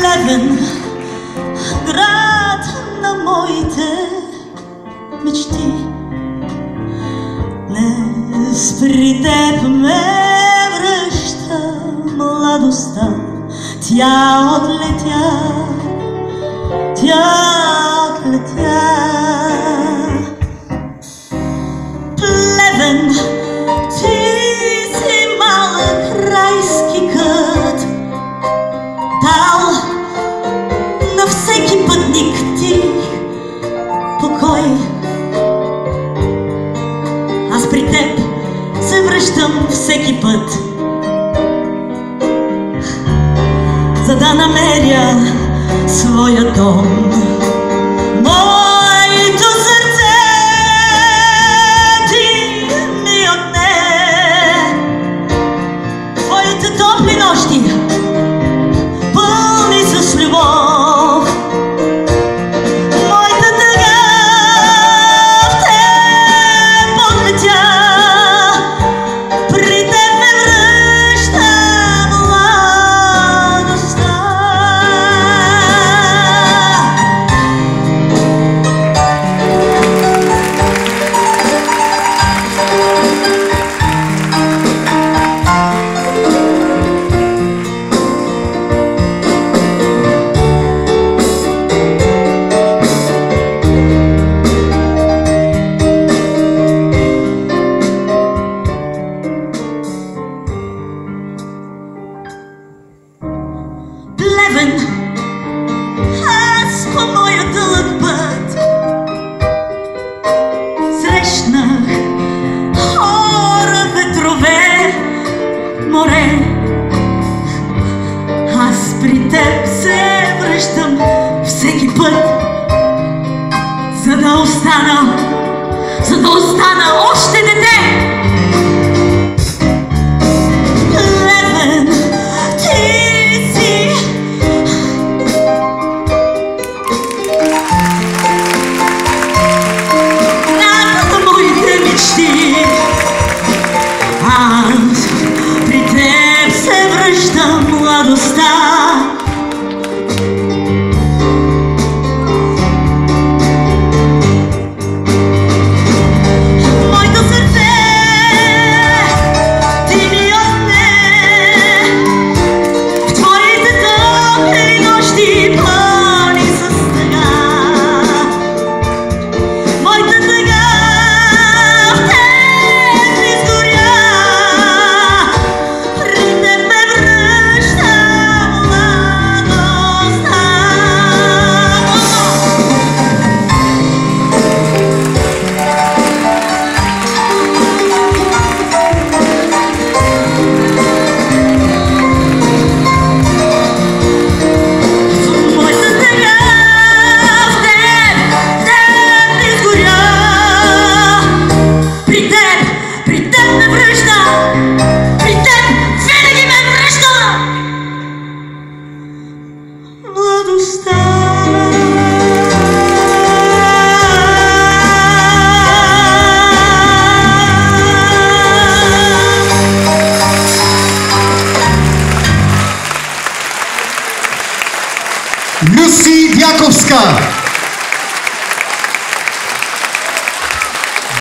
Плевен, град на моите мечти. Днес при теб ме връща младостта. Тя отлетя, тя отлетя. Плевен, ти си малък райски кът, дал на всеки пътник ти покой. Аз при теб се връщам всеки път, за да намеря своя дом. Моето сърце ти ми отне, твоите топли нощи пълни с любов. Моята тъга в теб отлетя, при теб ме връща младостта. Плевен, аз по моя дълъг път срещнах хора, ветрове, море. Аз при теб се връщам всеки път, за да остана още дете. Аз при теб се връщам младостта. Моето сърце ти ми отне, в твоите топли нощи пълни с тъга. Моята тъга в теб изгоря, при теб ме връща младостта. Моята тъга в теб изгоря, при теб ме връща, при теб винаги ме връща младостта. Люси Дяковска.